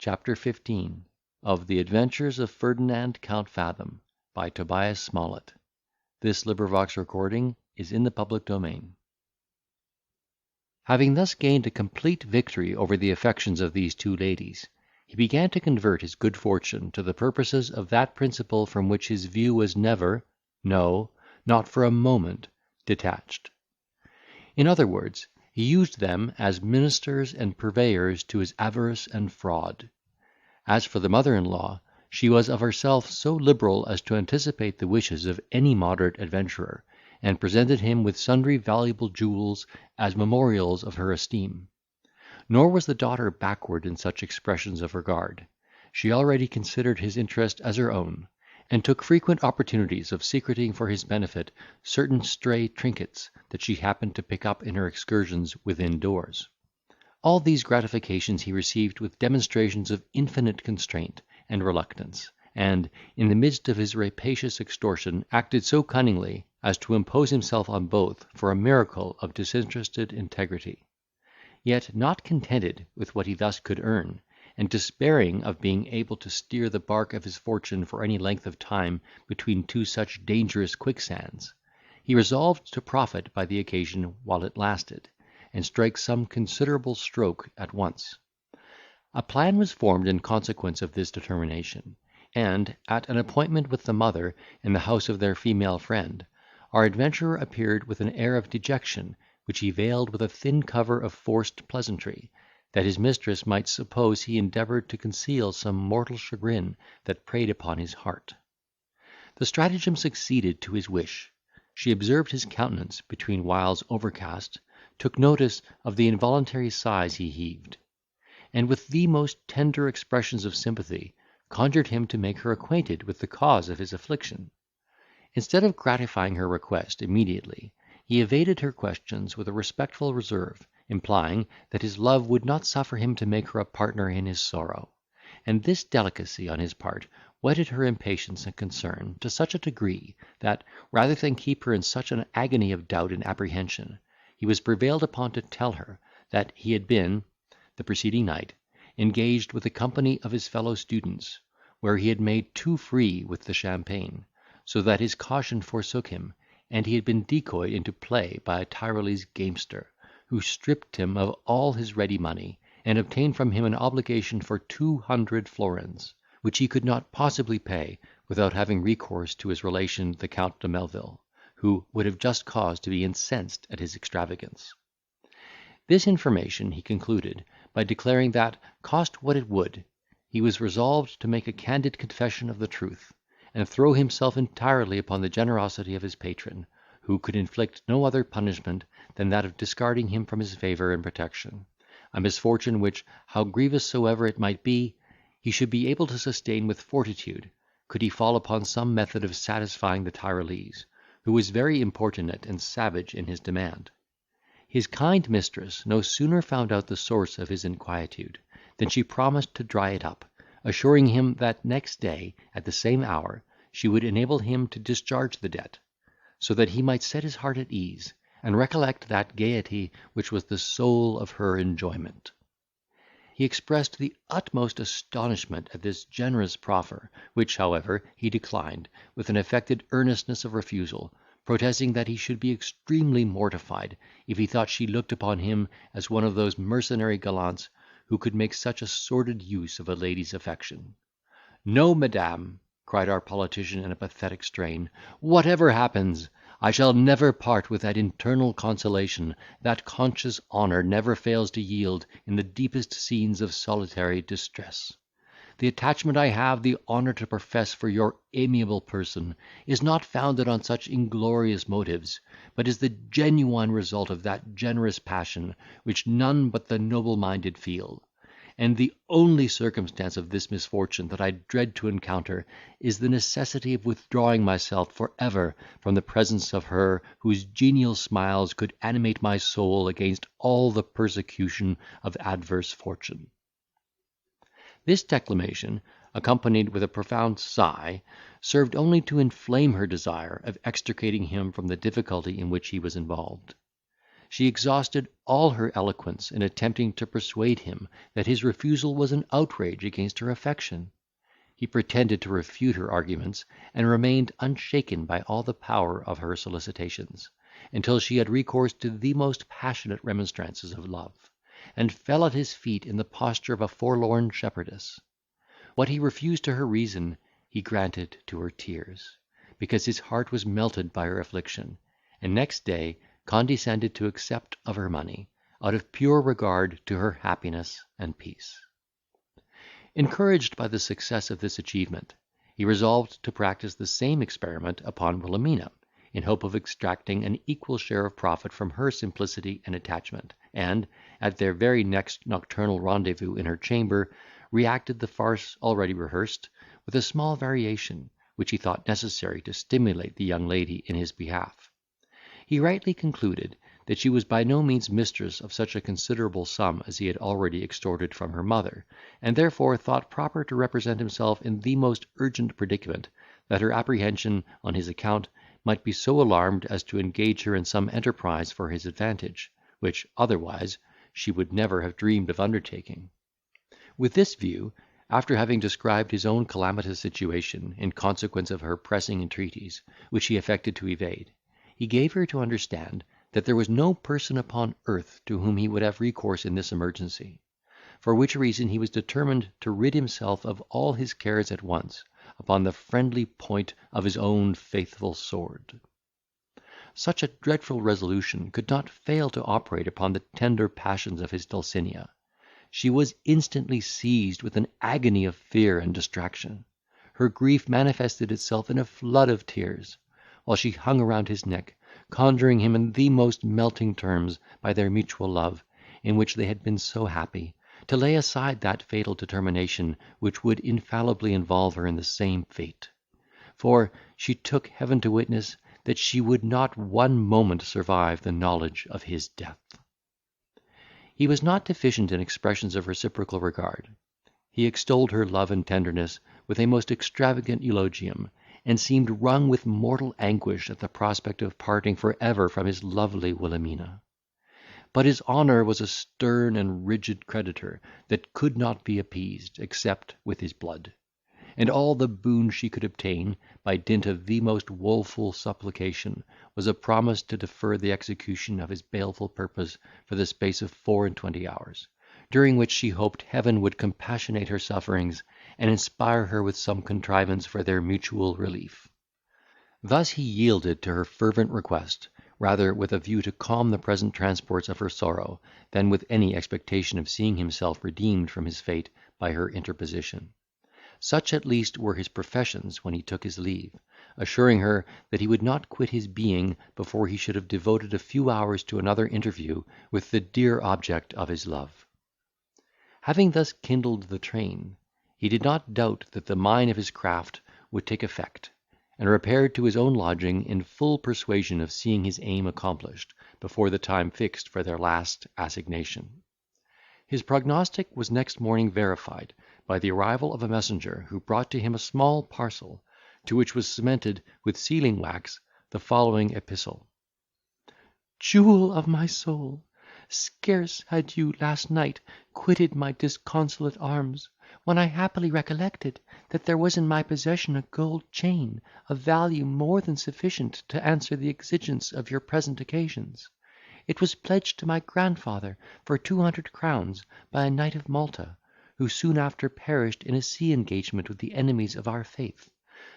CHAPTER 15. Of the Adventures of Ferdinand Count Fathom, by Tobias Smollett. This recording is in the public domain. Having thus gained a complete victory over the affections of these two ladies, he began to convert his good fortune to the purposes of that principle from which his view was never, no, not for a moment, detached. In other words, he used them as ministers and purveyors to his avarice and fraud. As for the mother-in-law, she was of herself so liberal as to anticipate the wishes of any moderate adventurer, and presented him with sundry valuable jewels as memorials of her esteem. Nor was the daughter backward in such expressions of regard. She already considered his interest as her own, and took frequent opportunities of secreting for his benefit certain stray trinkets that she happened to pick up in her excursions within doors. All these gratifications he received with demonstrations of infinite constraint and reluctance, and, in the midst of his rapacious extortion, acted so cunningly as to impose himself on both for a miracle of disinterested integrity. Yet, not contented with what he thus could earn, and despairing of being able to steer the bark of his fortune for any length of time between two such dangerous quicksands, he resolved to profit by the occasion while it lasted, and strike some considerable stroke at once. A plan was formed in consequence of this determination, and, at an appointment with the mother in the house of their female friend, our adventurer appeared with an air of dejection, which he veiled with a thin cover of forced pleasantry, that his mistress might suppose he endeavoured to conceal some mortal chagrin that preyed upon his heart. The stratagem succeeded to his wish. She observed his countenance between whiles overcast, took notice of the involuntary sighs he heaved, and with the most tender expressions of sympathy conjured him to make her acquainted with the cause of his affliction. Instead of gratifying her request immediately, he evaded her questions with a respectful reserve, implying that his love would not suffer him to make her a partner in his sorrow; and this delicacy on his part whetted her impatience and concern to such a degree, that, rather than keep her in such an agony of doubt and apprehension, he was prevailed upon to tell her, that he had been, the preceding night, engaged with a company of his fellow students, where he had made too free with the champagne, so that his caution forsook him, and he had been decoyed into play by a Tyrolese gamester, who stripped him of all his ready money, and obtained from him an obligation for 200 florins, which he could not possibly pay without having recourse to his relation the Count de Melvil, who would have just cause to be incensed at his extravagance. This information he concluded by declaring that, cost what it would, he was resolved to make a candid confession of the truth, and throw himself entirely upon the generosity of his patron, who could inflict no other punishment than that of discarding him from his favour and protection; a misfortune which, how grievous soever it might be, he should be able to sustain with fortitude, could he fall upon some method of satisfying the Tyrolese, who was very importunate and savage in his demand. His kind mistress no sooner found out the source of his inquietude, than she promised to dry it up, assuring him that next day, at the same hour, she would enable him to discharge the debt, so that he might set his heart at ease, and recollect that gaiety which was the soul of her enjoyment. He expressed the utmost astonishment at this generous proffer, which, however, he declined, with an affected earnestness of refusal, protesting that he should be extremely mortified if he thought she looked upon him as one of those mercenary gallants who could make such a sordid use of a lady's affection. "No, madam," cried our politician in a pathetic strain, "whatever happens, I shall never part with that internal consolation that conscious honour never fails to yield in the deepest scenes of solitary distress. The attachment I have the honour to profess for your amiable person is not founded on such inglorious motives, but is the genuine result of that generous passion which none but the noble-minded feel; and the only circumstance of this misfortune that I dread to encounter is the necessity of withdrawing myself for ever from the presence of her whose genial smiles could animate my soul against all the persecution of adverse fortune." This declamation, accompanied with a profound sigh, served only to inflame her desire of extricating him from the difficulty in which he was involved. She exhausted all her eloquence in attempting to persuade him that his refusal was an outrage against her affection. He pretended to refute her arguments, and remained unshaken by all the power of her solicitations, until she had recourse to the most passionate remonstrances of love, and fell at his feet in the posture of a forlorn shepherdess. What he refused to her reason, he granted to her tears, because his heart was melted by her affliction, and next day condescended to accept of her money, out of pure regard to her happiness and peace. Encouraged by the success of this achievement, he resolved to practise the same experiment upon Wilhelmina, in hope of extracting an equal share of profit from her simplicity and attachment, and, at their very next nocturnal rendezvous in her chamber, reacted the farce already rehearsed, with a small variation, which he thought necessary to stimulate the young lady in his behalf. He rightly concluded that she was by no means mistress of such a considerable sum as he had already extorted from her mother, and therefore thought proper to represent himself in the most urgent predicament, that her apprehension on his account might be so alarmed as to engage her in some enterprise for his advantage, which otherwise she would never have dreamed of undertaking. With this view, after having described his own calamitous situation, in consequence of her pressing entreaties, which he affected to evade, he gave her to understand that there was no person upon earth to whom he would have recourse in this emergency; for which reason he was determined to rid himself of all his cares at once, upon the friendly point of his own faithful sword. Such a dreadful resolution could not fail to operate upon the tender passions of his Dulcinea. She was instantly seized with an agony of fear and distraction. Her grief manifested itself in a flood of tears, while she hung around his neck, conjuring him in the most melting terms, by their mutual love, in which they had been so happy, to lay aside that fatal determination which would infallibly involve her in the same fate; for she took Heaven to witness that she would not one moment survive the knowledge of his death. He was not deficient in expressions of reciprocal regard. He extolled her love and tenderness with a most extravagant eulogium, and seemed wrung with mortal anguish at the prospect of parting for ever from his lovely Wilhelmina. But his honour was a stern and rigid creditor that could not be appeased, except with his blood; and all the boon she could obtain, by dint of the most woful supplication, was a promise to defer the execution of his baleful purpose for the space of 24 hours, during which she hoped Heaven would compassionate her sufferings, and inspire her with some contrivance for their mutual relief. Thus he yielded to her fervent request, rather with a view to calm the present transports of her sorrow, than with any expectation of seeing himself redeemed from his fate by her interposition. Such at least were his professions when he took his leave, assuring her that he would not quit his being before he should have devoted a few hours to another interview with the dear object of his love. Having thus kindled the train, he did not doubt that the mine of his craft would take effect, and repaired to his own lodging in full persuasion of seeing his aim accomplished before the time fixed for their last assignation. His prognostic was next morning verified by the arrival of a messenger, who brought to him a small parcel, to which was cemented with sealing wax the following epistle: "Jewel of my soul! Scarce had you last night quitted my disconsolate arms, when I happily recollected that there was in my possession a gold chain, of value more than sufficient to answer the exigence of your present occasions. It was pledged to my grandfather for 200 crowns by a knight of Malta, who soon after perished in a sea engagement with the enemies of our faith,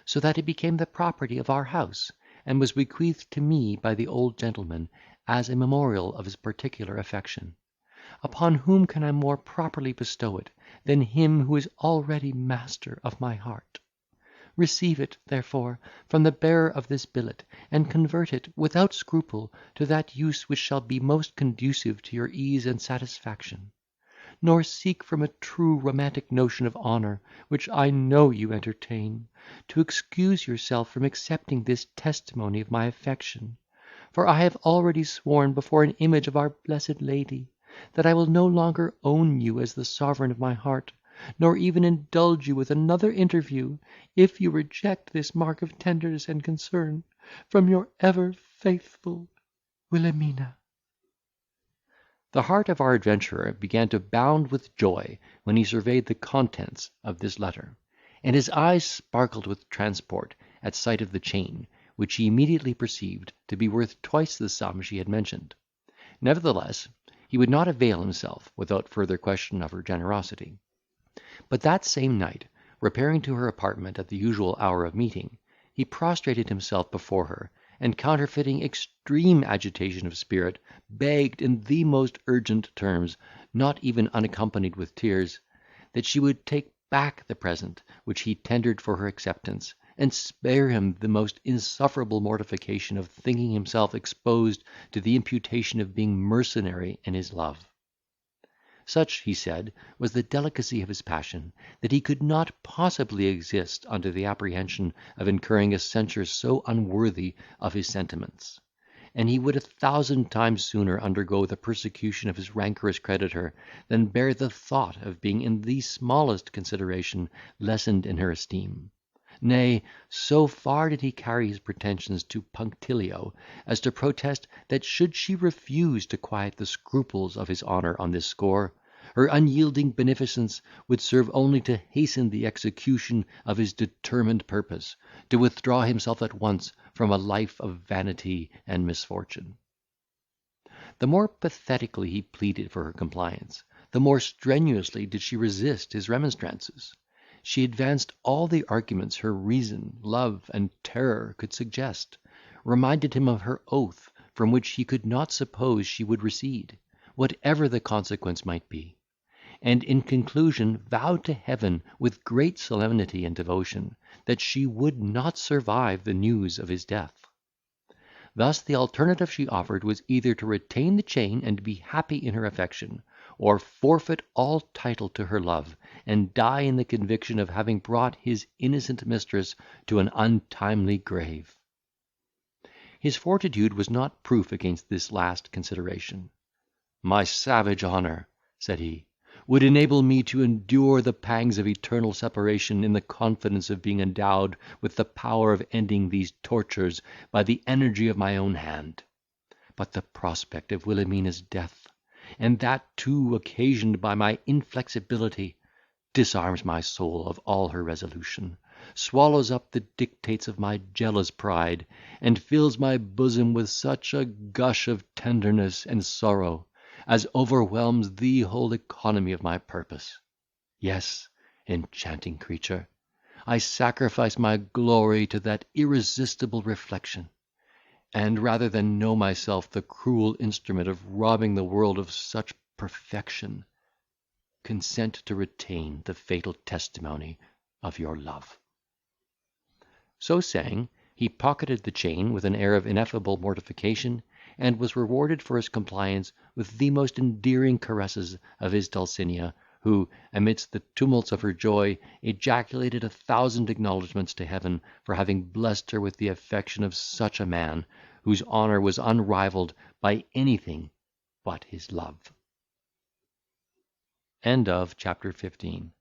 so that it became the property of our house, and was bequeathed to me by the old gentleman, as a memorial of his particular affection. Upon whom can I more properly bestow it than him who is already master of my heart? Receive it, therefore, from the bearer of this billet, and convert it, without scruple, to that use which shall be most conducive to your ease and satisfaction. Nor seek from a true romantic notion of honour, which I know you entertain, to excuse yourself from accepting this testimony of my affection; for I have already sworn before an image of our blessed Lady, that I will no longer own you as the sovereign of my heart, nor even indulge you with another interview, if you reject this mark of tenderness and concern from your ever faithful Wilhelmina." The heart of our adventurer began to bound with joy when he surveyed the contents of this letter, and his eyes sparkled with transport at sight of the chain, which he immediately perceived to be worth twice the sum she had mentioned. Nevertheless, he would not avail himself, without further question, of her generosity. But that same night, repairing to her apartment at the usual hour of meeting, he prostrated himself before her, and, counterfeiting extreme agitation of spirit, begged in the most urgent terms, not even unaccompanied with tears, that she would take back the present which he tendered for her acceptance, and spare him the most insufferable mortification of thinking himself exposed to the imputation of being mercenary in his love. Such, he said, was the delicacy of his passion, that he could not possibly exist under the apprehension of incurring a censure so unworthy of his sentiments; and he would 1,000 times sooner undergo the persecution of his rancorous creditor, than bear the thought of being in the smallest consideration lessened in her esteem. Nay, so far did he carry his pretensions to punctilio, as to protest, that should she refuse to quiet the scruples of his honour on this score, her unyielding beneficence would serve only to hasten the execution of his determined purpose, to withdraw himself at once from a life of vanity and misfortune. The more pathetically he pleaded for her compliance, the more strenuously did she resist his remonstrances. She advanced all the arguments her reason, love, and terror could suggest, reminded him of her oath, from which he could not suppose she would recede, whatever the consequence might be; and in conclusion vowed to Heaven, with great solemnity and devotion, that she would not survive the news of his death. Thus the alternative she offered was either to retain the chain and be happy in her affection, or forfeit all title to her love, and die in the conviction of having brought his innocent mistress to an untimely grave. His fortitude was not proof against this last consideration. "My savage honour," said he, "would enable me to endure the pangs of eternal separation in the confidence of being endowed with the power of ending these tortures by the energy of my own hand; but the prospect of Wilhelmina's death, and that too occasioned by my inflexibility, disarms my soul of all her resolution, swallows up the dictates of my jealous pride, and fills my bosom with such a gush of tenderness and sorrow as overwhelms the whole economy of my purpose. Yes, enchanting creature, I sacrifice my glory to that irresistible reflection; and, rather than know myself the cruel instrument of robbing the world of such perfection, consent to retain the fatal testimony of your love." So saying, he pocketed the chain with an air of ineffable mortification, and was rewarded for his compliance with the most endearing caresses of his Dulcinea, who, amidst the tumults of her joy, ejaculated 1,000 acknowledgments to Heaven for having blessed her with the affection of such a man, whose honour was unrivalled by anything but his love. Chapter 15.